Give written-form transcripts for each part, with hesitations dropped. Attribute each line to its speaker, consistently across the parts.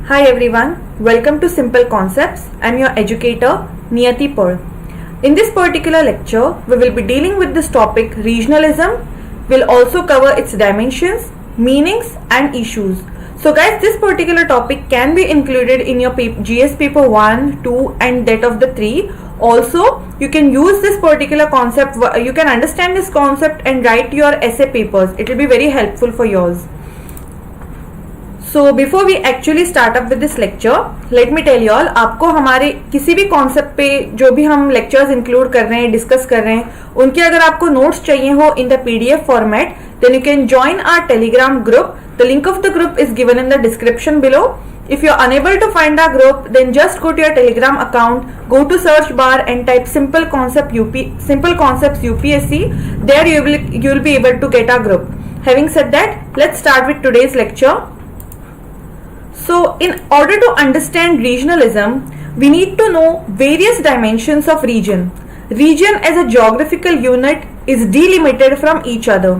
Speaker 1: Hi everyone, welcome to Simple Concepts. I'm your educator Niyati Paul. In this particular lecture, we will be dealing with this topic regionalism. We'll also cover its dimensions, meanings and issues. So guys, this particular topic can be included in your GS paper 1, 2 and that of the 3. Also, you can use this particular concept, you can understand this concept and write your essay papers. It will be very helpful for yours. So before we actually start up with this lecture, let me tell you all, आपको हमारे किसी भी concept पे जो भी हम lectures include कर रहे हैं, डिस्कस कर रहे हैं, उनके अगर आपको नोट्स चाहिए हो in the PDF format, then you can join our Telegram group. The link of the group is given in the description below. If you are unable to find our group, then just go to your Telegram account, go to search bar and type Simple Concepts UPSC. There you will be able to get our group. Having said that, let's start with today's lecture. So, in order to understand regionalism, we need to know various dimensions of region. Region as a geographical unit is delimited from each other.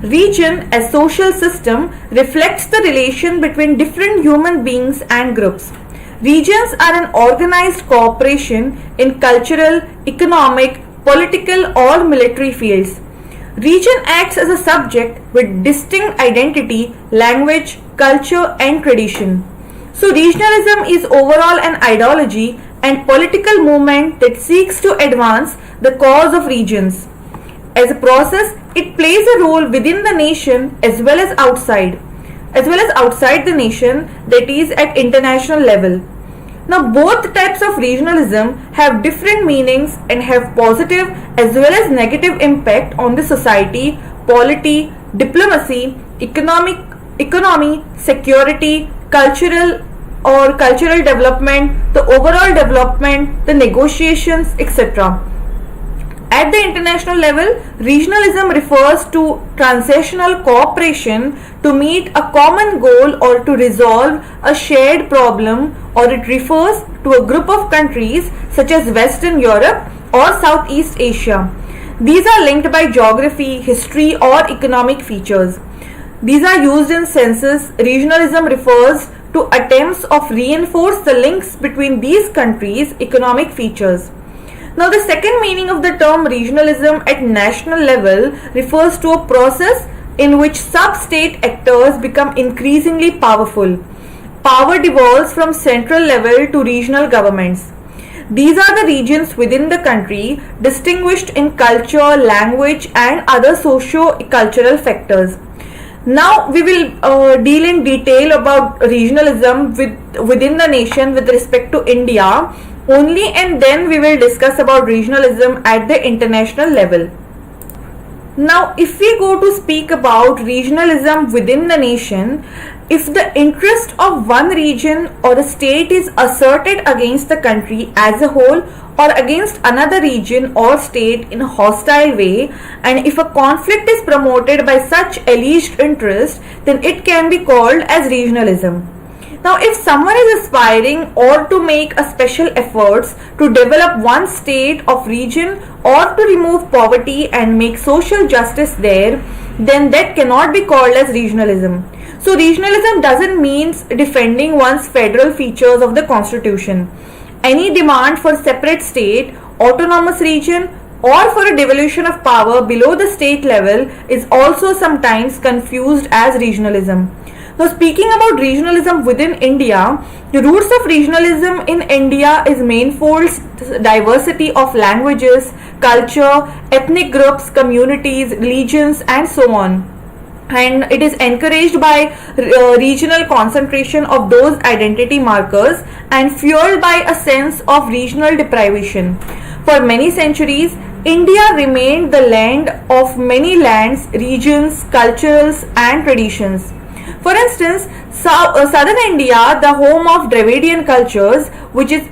Speaker 1: Region as social system reflects the relation between different human beings and groups. Regions are an organized cooperation in cultural, economic, political or military fields. Region acts as a subject with distinct identity, language, culture and tradition. So regionalism is overall an ideology and political movement that seeks to advance the cause of regions. As a process, it plays a role within the nation as well as outside the nation, that is at international level. Now both types of regionalism have different meanings and have positive as well as negative impact on the society, polity, diplomacy, economy, security, cultural development, the overall development, the negotiations, etc. At the international level, regionalism refers to transnational cooperation to meet a common goal or to resolve a shared problem, or it refers to a group of countries such as Western Europe or Southeast Asia. These are linked by geography, history or economic features. These are used in census. Regionalism refers to attempts of reinforce the links between these countries' economic features. Now the second meaning of the term regionalism at national level refers to a process in which sub-state actors become increasingly powerful. Power devolves from central level to regional governments. These are the regions within the country distinguished in culture, language and other socio-cultural factors. Now we will deal in detail about regionalism within the nation with respect to India only, and then we will discuss about regionalism at the international level. Now if we go to speak about regionalism within the nation, if the interest of one region or a state is asserted against the country as a whole or against another region or state in a hostile way, and if a conflict is promoted by such alleged interest, then it can be called as regionalism. Now if someone is aspiring or to make a special efforts to develop one state of region or to remove poverty and make social justice there, then that cannot be called as regionalism. So regionalism doesn't mean defending one's federal features of the constitution. Any demand for separate state, autonomous region or for a devolution of power below the state level is also sometimes confused as regionalism. Now speaking about regionalism within India, the roots of regionalism in India is manifold diversity of languages, culture, ethnic groups, communities, religions and so on. And it is encouraged by regional concentration of those identity markers and fueled by a sense of regional deprivation. For many centuries, India remained the land of many lands, regions, cultures and traditions. For instance, southern India, the home of Dravidian cultures, which is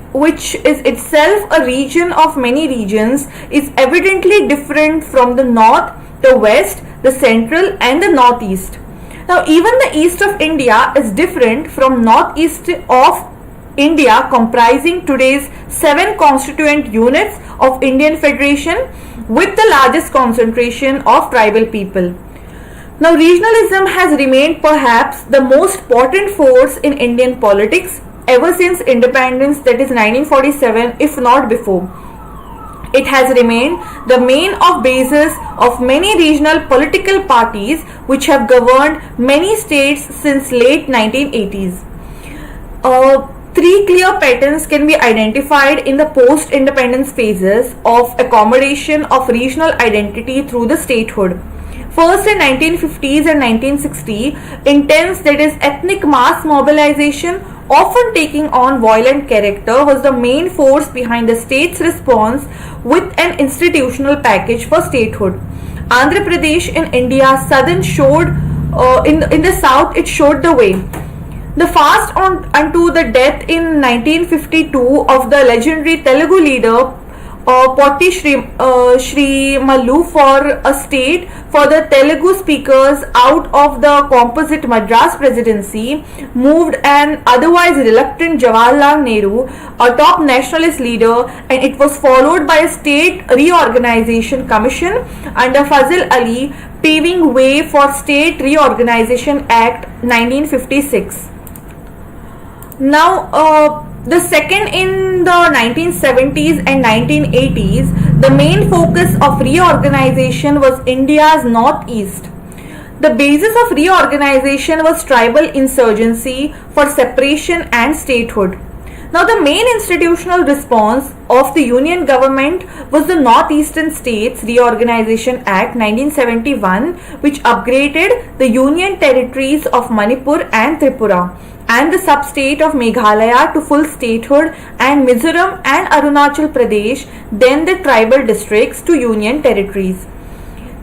Speaker 1: itself a region of many regions, is evidently different from the north, the west, the central and the northeast. Now even the east of India is different from northeast of India, comprising today's 7 constituent units of Indian Federation with the largest concentration of tribal people. Now, regionalism has remained perhaps the most potent force in Indian politics ever since independence, that is 1947, if not before. It has remained the main of basis of many regional political parties which have governed many states since late 1980s. Three clear patterns can be identified in the post-independence phases of accommodation of regional identity through the statehood. First, in 1950s and 1960, intense, that is ethnic mass mobilization, often taking on violent character, was the main force behind the state's response with an institutional package for statehood. Andhra Pradesh in India southern showed in the south it showed the way. The fast on unto the death in 1952 of the legendary Telugu leader Potti Shri Mallu for a state for the Telugu speakers out of the composite Madras presidency moved an otherwise reluctant Jawaharlal Nehru, a top nationalist leader, and it was followed by a state reorganization commission under Fazil Ali, paving way for State Reorganization Act 1956. Now, the second, in the 1970s and 1980s, the main focus of reorganization was India's northeast. The basis of reorganization was tribal insurgency for separation and statehood. Now, the main institutional response of the Union government was the Northeastern States Reorganization Act 1971, which upgraded the Union territories of Manipur and Tripura and the sub-state of Meghalaya to full statehood, and Mizoram and Arunachal Pradesh, then the tribal districts, to Union territories.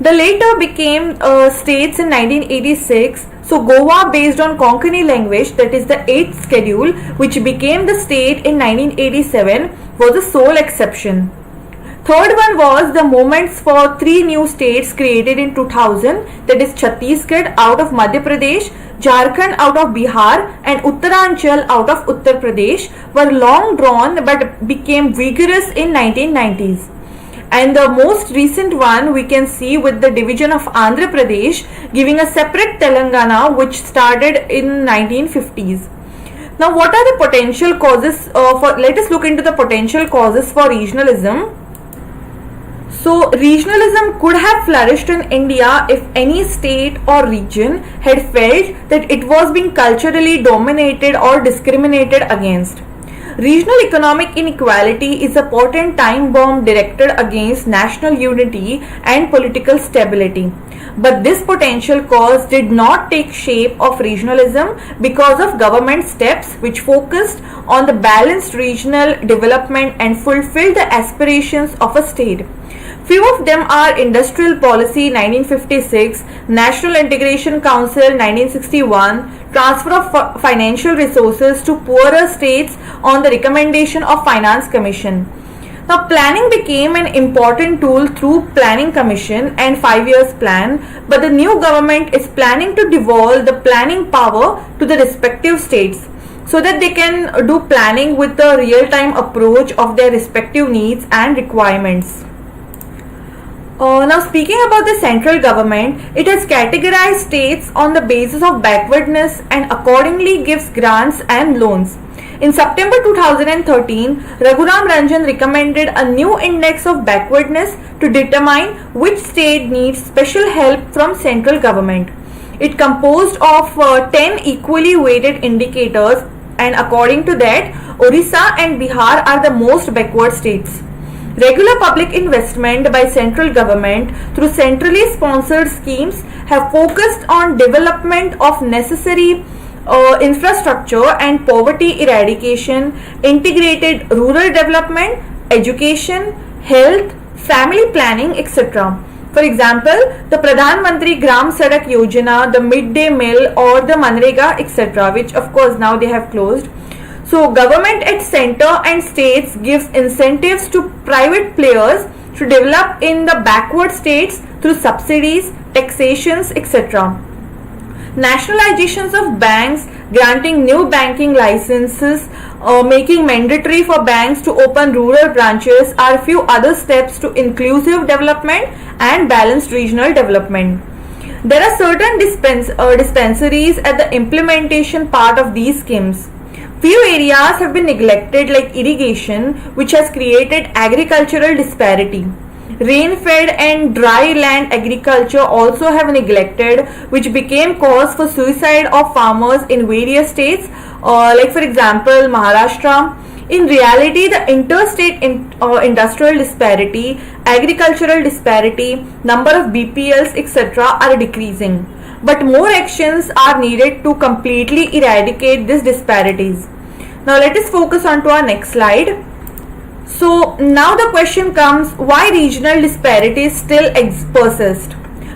Speaker 1: The later became states in 1986. So Goa, based on Konkani language, that is the 8th schedule, which became the state in 1987, was the sole exception. Third one was the movements for three new states created in 2000, that is Chhattisgarh out of Madhya Pradesh, Jharkhand out of Bihar, and Uttaranchal out of Uttar Pradesh, were long drawn but became vigorous in 1990s. And the most recent one we can see with the division of Andhra Pradesh giving a separate Telangana, which started in 1950s. Now, what are the potential causes let us look into the potential causes for regionalism. So, regionalism could have flourished in India if any state or region had felt that it was being culturally dominated or discriminated against. Regional economic inequality is a potent time bomb directed against national unity and political stability. But this potential cause did not take shape of regionalism because of government steps which focused on the balanced regional development and fulfilled the aspirations of a state. Few of them are Industrial Policy 1956, National Integration Council 1961, Transfer of Financial Resources to Poorer States on the recommendation of Finance Commission. Now, planning became an important tool through Planning Commission and 5 years plan, but the new government is planning to devolve the planning power to the respective states so that they can do planning with the real-time approach of their respective needs and requirements. Now, speaking about the central government, it has categorized states on the basis of backwardness and accordingly gives grants and loans. In September 2013, Raghuram Ranjan recommended a new index of backwardness to determine which state needs special help from central government. It composed of 10 equally weighted indicators, and according to that, Orissa and Bihar are the most backward states. Regular public investment by central government through centrally sponsored schemes have focused on development of necessary infrastructure and poverty eradication, integrated rural development, education, health, family planning, etc. For example, the Pradhan Mantri Gram Sadak Yojana, the midday meal, or the Manrega, etc., which of course now they have closed. So, government at center and states gives incentives to private players to develop in the backward states through subsidies, taxations, etc. Nationalizations of banks, granting new banking licenses, making mandatory for banks to open rural branches are few other steps to inclusive development and balanced regional development. There are certain dispensaries at the implementation part of these schemes. Few areas have been neglected like irrigation, which has created agricultural disparity. Rain-fed and dry land agriculture also have neglected, which became cause for suicide of farmers in various states, like for example Maharashtra. In reality, the interstate industrial disparity, agricultural disparity, number of BPLs, etc. are decreasing. But more actions are needed to completely eradicate these disparities. Now let us focus on to our next slide. So now the question comes, why regional disparities still persist?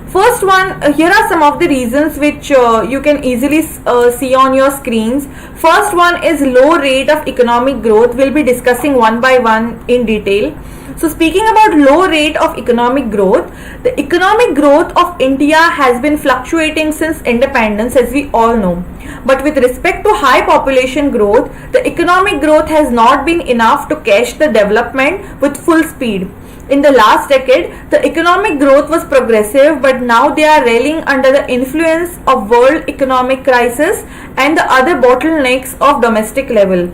Speaker 1: First one, here are some of the reasons which you can easily see on your screens. First one is low rate of economic growth. We'll be discussing one by one in detail. So speaking about low rate of economic growth, the economic growth of India has been fluctuating since independence, as we all know. But with respect to high population growth, the economic growth has not been enough to catch the development with full speed. In the last decade, the economic growth was progressive, but now they are railing under the influence of world economic crisis and the other bottlenecks of domestic level.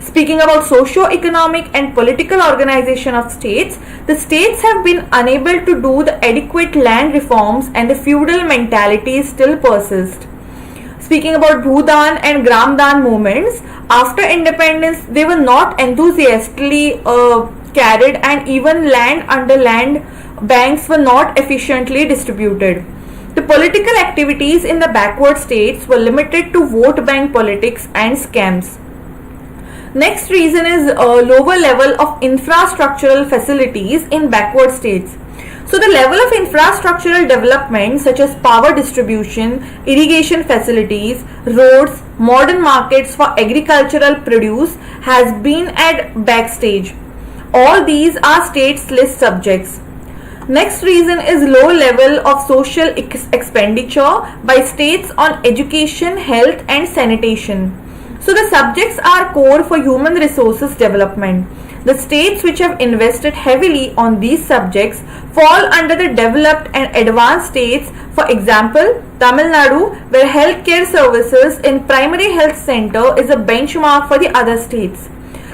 Speaker 1: Speaking about socio-economic and political organization of states, the states have been unable to do the adequate land reforms and the feudal mentality still persist. Speaking about Bhudan and Gramdan movements, after independence, they were not enthusiastically carried, and even land under land banks were not efficiently distributed. The political activities in the backward states were limited to vote bank politics and scams. Next reason is a lower level of infrastructural facilities in backward states. So the level of infrastructural development such as power distribution, irrigation facilities, roads, modern markets for agricultural produce has been at backstage. All these are states list subjects. Next reason is low level of social expenditure by states on education, health and sanitation. So the subjects are core for human resources development. The states which have invested heavily on these subjects fall under the developed and advanced states. For example, Tamil Nadu, where healthcare services in primary health center is a benchmark for the other states.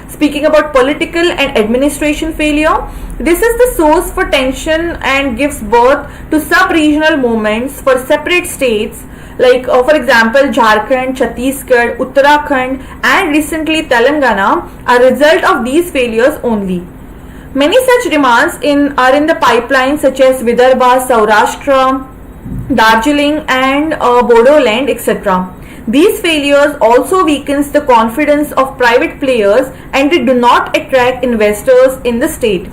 Speaker 1: Speaking about political and administration failure, this is the source for tension and gives birth to sub-regional movements for separate states like for example Jharkhand, Chhattisgarh, Uttarakhand and recently Telangana are a result of these failures only. Many such demands are in the pipeline such as Vidarbha, Saurashtra, Darjeeling and Bodoland, etc. These failures also weakens the confidence of private players and they do not attract investors in the state.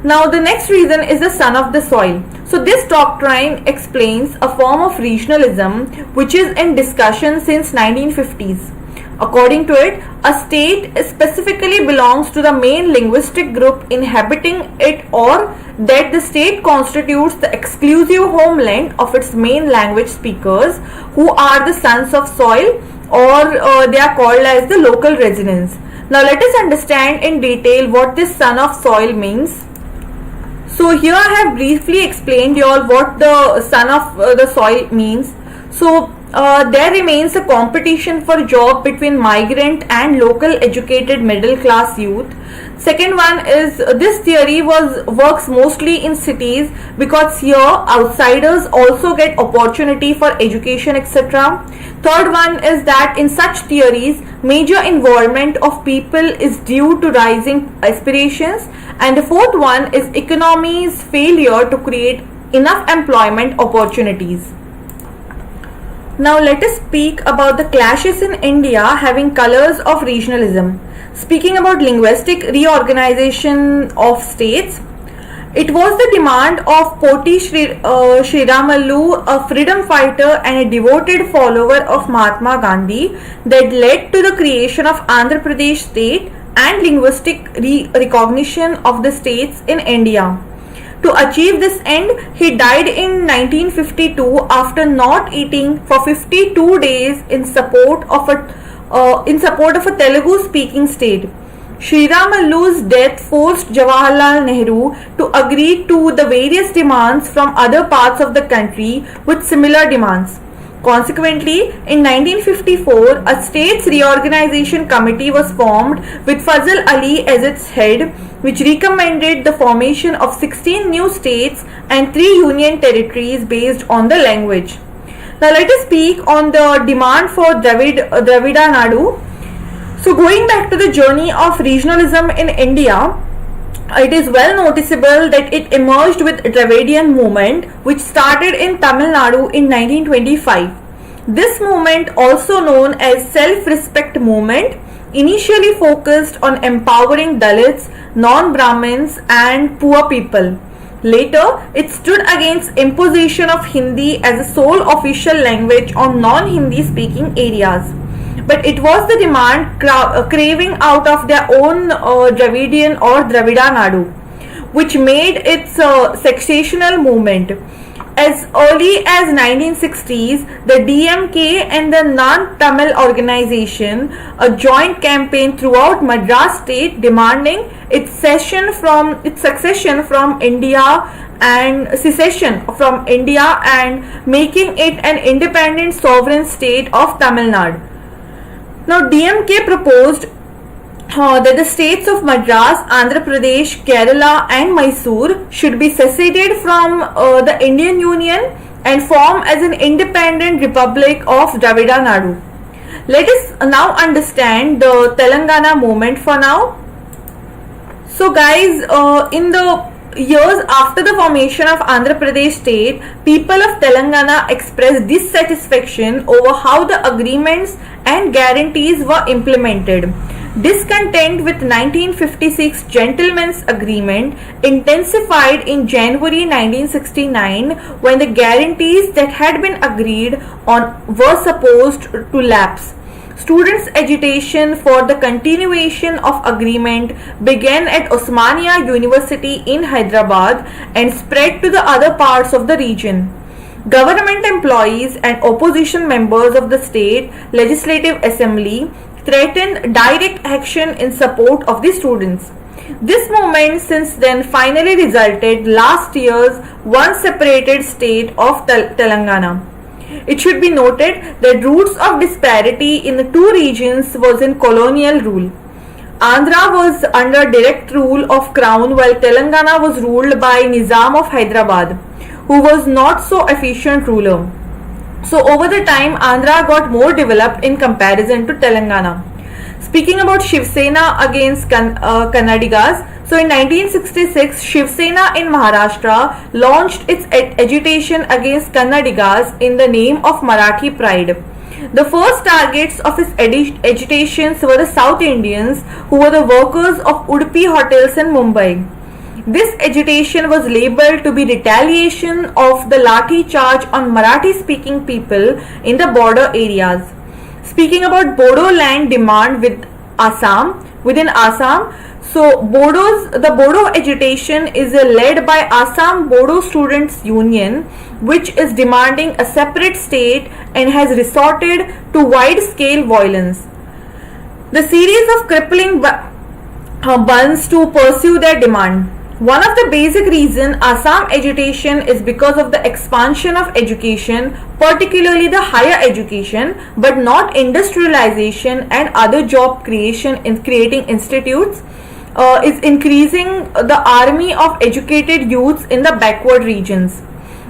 Speaker 1: Now the next reason is the son of the soil. So this doctrine explains a form of regionalism which is in discussion since 1950s. According to it, a state specifically belongs to the main linguistic group inhabiting it, or that the state constitutes the exclusive homeland of its main language speakers who are the sons of soil, or they are called as the local residents. Now let us understand in detail what this son of soil means. So here I have briefly explained you all what the son of the soil means. So there remains a competition for job between migrant and local educated middle class youth. Second one is this theory works mostly in cities because here outsiders also get opportunity for education, etc. Third one is that in such theories major involvement of people is due to rising aspirations, and the fourth one is economy's failure to create enough employment opportunities. Now let us speak about the clashes in India having colors of regionalism. Speaking about linguistic reorganization of states, it was the demand of Poti Sriramallu, a freedom fighter and a devoted follower of Mahatma Gandhi, that led to the creation of Andhra Pradesh state and linguistic recognition of the states in India. To achieve this end, he died in 1952 after not eating for 52 days in support of a Telugu speaking state. Sri Ramalu's death forced Jawaharlal Nehru to agree to the various demands from other parts of the country with similar demands. Consequently, in 1954, a states reorganization committee was formed with Fazl Ali as its head, which recommended the formation of 16 new states and 3 union territories based on the language. Now let us speak on the demand for Dravida Nadu. So going back to the journey of regionalism in India, it is well noticeable that it emerged with Dravidian movement, which started in Tamil Nadu in 1925. This movement, also known as self-respect movement, initially focused on empowering Dalits, non-Brahmins and poor people. Later, it stood against imposition of Hindi as a sole official language on non-Hindi speaking areas. But it was the demand craving out of their own Dravidian or Dravida Nadu, which made its secessional movement. As early as 1960s, the DMK and the Non-Tamil organization a joint campaign throughout Madras state demanding its succession from India and making it an independent sovereign state of Tamil Nadu. Now, DMK proposed that the states of Madras, Andhra Pradesh, Kerala and Mysore should be seceded from the Indian Union and form as an independent republic of Dravida Nadu. Let us now understand the Telangana movement for now. So guys, in the years after the formation of Andhra Pradesh state, people of Telangana expressed dissatisfaction over how the agreements and guarantees were implemented. Discontent with 1956 Gentleman's Agreement intensified in January 1969 when the guarantees that had been agreed on were supposed to lapse. Students' agitation for the continuation of agreement began at Osmania University in Hyderabad and spread to the other parts of the region. Government employees and opposition members of the state legislative assembly threatened direct action in support of the students. This movement since then finally resulted last year's one separated state of Telangana. It should be noted that roots of disparity in the two regions was in colonial rule. Andhra was under direct rule of Crown while Telangana was ruled by Nizam of Hyderabad, who was not so efficient ruler. So over the time, Andhra got more developed in comparison to Telangana. Speaking about Shiv Sena against Kannadigas, so in 1966, Shiv Sena in Maharashtra launched its agitation against Kannadigas in the name of Marathi pride. The first targets of his agitations were the South Indians, who were the workers of Udupi hotels in Mumbai. This agitation was labelled to be retaliation of the Lathi charge on Marathi speaking people in the border areas. Speaking about Bodo land demand within Assam, so the Bodo agitation is led by Assam Bodo Students Union, which is demanding a separate state and has resorted to wide-scale violence. The series of crippling bans to pursue their demand. One of the basic reasons Assam agitation is because of the expansion of education, particularly the higher education, but not industrialization and other job creation in creating institutes, is increasing the army of educated youths in the backward regions.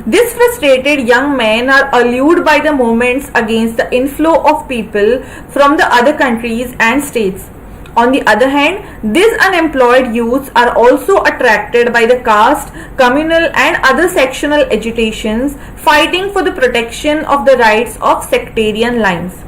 Speaker 1: These frustrated young men are allured by the movements against the inflow of people from the other countries and states. On the other hand, these unemployed youths are also attracted by the caste, communal and other sectional agitations fighting for the protection of the rights of sectarian lines.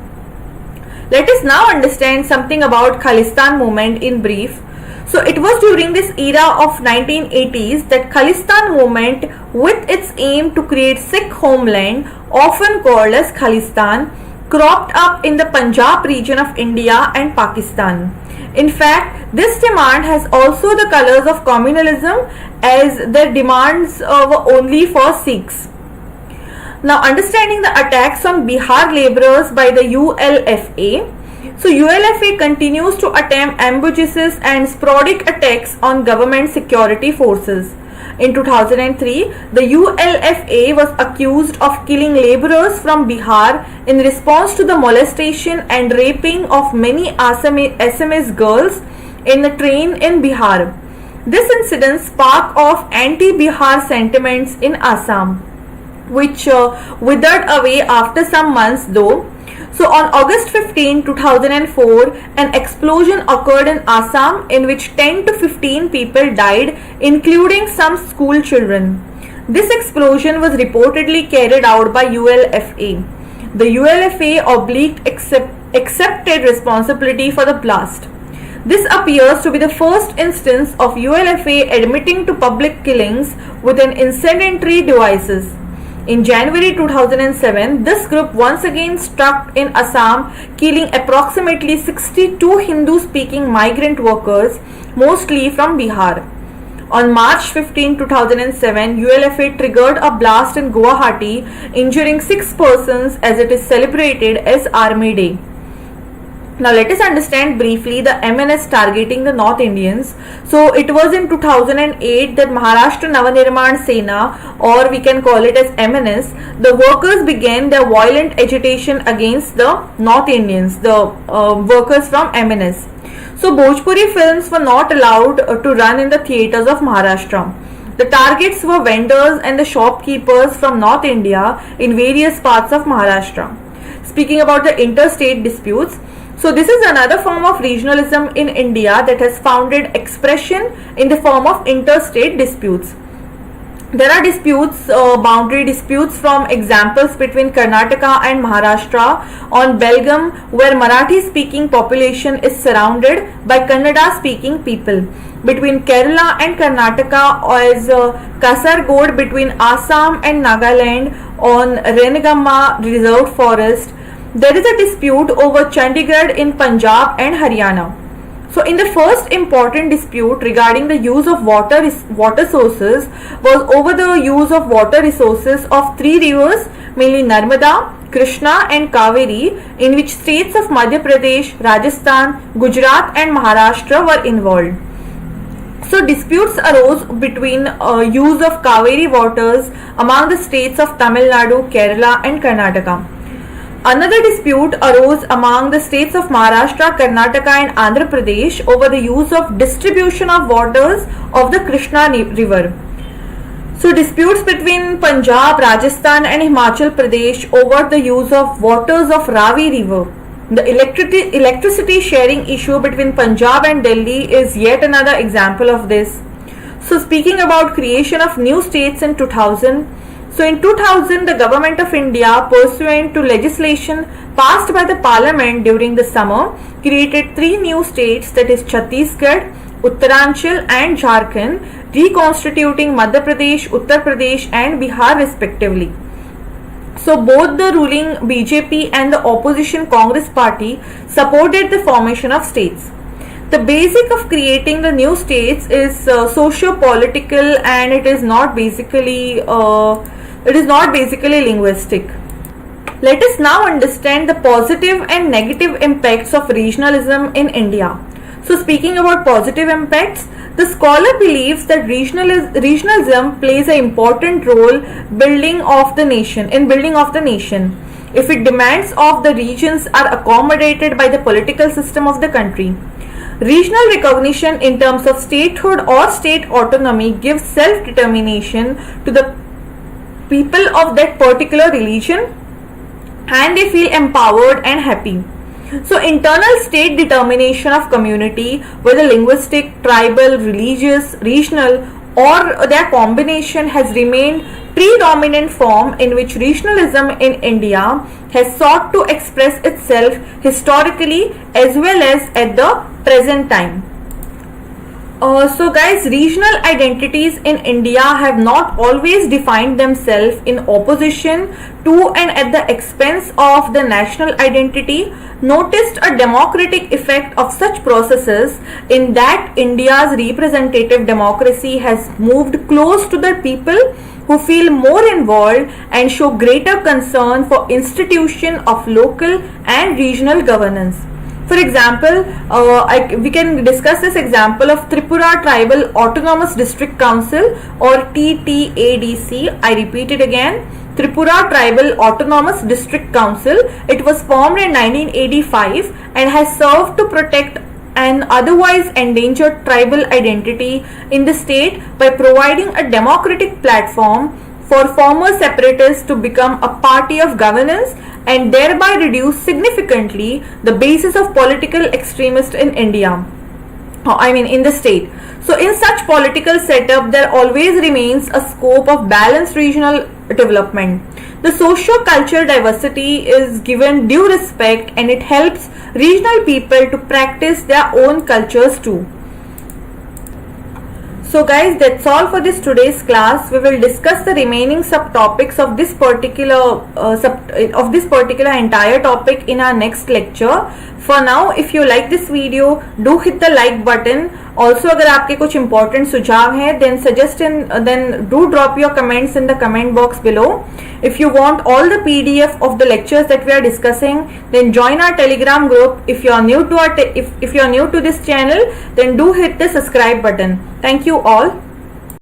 Speaker 1: Let us now understand something about Khalistan movement in brief. So it was during this era of 1980s that Khalistan movement, with its aim to create Sikh homeland, often called as Khalistan, cropped up in the Punjab region of India and Pakistan. In fact, this demand has also the colors of communalism, as their demands were only for Sikhs. Now, understanding the attacks on Bihar laborers by the ULFA, So ULFA continues to attempt ambushes and sporadic attacks on government security forces. In 2003, the ULFA was accused of killing laborers from Bihar in response to the molestation and raping of many Assamese girls in a train in Bihar. This incident sparked off anti-Bihar sentiments in Assam, which withered away after some months though. So on August 15, 2004, an explosion occurred in Assam in which 10 to 15 people died, including some school children. This explosion was reportedly carried out by ULFA. The ULFA accepted responsibility for the blast. This appears to be the first instance of ULFA admitting to public killings with an incendiary devices. In January 2007, this group once again struck in Assam, killing approximately 62 Hindu-speaking migrant workers, mostly from Bihar. On March 15, 2007, ULFA triggered a blast in Guwahati, injuring 6 persons as it is celebrated as Army Day. Now let us understand briefly the MNS targeting the North Indians. So it was in 2008 that Maharashtra Navanirman Sena, or we can call it as MNS, the workers began their violent agitation against the North Indians, the workers from MNS. So Bhojpuri films were not allowed to run in the theatres of Maharashtra. The targets were vendors and the shopkeepers from North India in various parts of Maharashtra. Speaking about the interstate disputes, so this is another form of regionalism in India that has founded expression in the form of interstate disputes. There are disputes, boundary disputes from examples between Karnataka and Maharashtra on Belgaum, where Marathi speaking population is surrounded by Kannada speaking people. Between Kerala and Karnataka as Kasargod between Assam and Nagaland on Renegamma Reserved Forest. There is a dispute over Chandigarh in Punjab and Haryana. So in the first important dispute regarding the use of water sources was over the use of water resources of 3 rivers, mainly Narmada, Krishna and Kaveri, in which states of Madhya Pradesh, Rajasthan, Gujarat and Maharashtra were involved. So disputes arose between use of Kaveri waters among the states of Tamil Nadu, Kerala and Karnataka. Another dispute arose among the states of Maharashtra, Karnataka and Andhra Pradesh over the use of distribution of waters of the Krishna river. So disputes between Punjab, Rajasthan and Himachal Pradesh over the use of waters of Ravi river. The electricity sharing issue between Punjab and Delhi is yet another example of this. So speaking about creation of new states in 2000, so in 2000, the Government of India, pursuant to legislation passed by the Parliament during the summer, created 3 new states, that is Chhattisgarh, Uttaranchal and Jharkhand, reconstituting Madhya Pradesh, Uttar Pradesh and Bihar respectively. So both the ruling BJP and the opposition Congress party supported the formation of states. The basic of creating the new states is socio-political and it is not basically linguistic. Let us now understand the positive and negative impacts of regionalism in India. So speaking about positive impacts, the scholar believes that regionalism plays an important role in building of the nation. If its demands of the regions are accommodated by the political system of the country. Regional recognition in terms of statehood or state autonomy gives self-determination to the people of that particular region and they feel empowered and happy. So internal state determination of community, whether linguistic, tribal, religious, regional or their combination, has remained predominant form in which regionalism in India has sought to express itself historically as well as at the present time. So guys, regional identities in India have not always defined themselves in opposition to and at the expense of the national identity. Noticed a democratic effect of such processes in that India's representative democracy has moved close to the people who feel more involved and show greater concern for institution of local and regional governance. For example, we can discuss this example of Tripura Tribal Autonomous District Council or TTADC. I repeat it again. Tripura Tribal Autonomous District Council. It was formed in 1985 and has served to protect an otherwise endangered tribal identity in the state by providing a democratic platform for former separatists to become a party of governance and thereby reduce significantly the basis of political extremists in India. In the state. So in such political setup, there always remains a scope of balanced regional development. The socio-cultural diversity is given due respect and it helps regional people to practice their own cultures too. So guys, that's all for this today's class. We will discuss the remaining subtopics of this particular entire topic in our next lecture. For now, if you like this video, do hit the like button. Also, अगर आपके कुछ important सुझाव हैं, then do drop your comments in the comment box below. If you want all the PDF of the lectures that we are discussing, then join our Telegram group. If you are new to this channel, then do hit the subscribe button. Thank you all.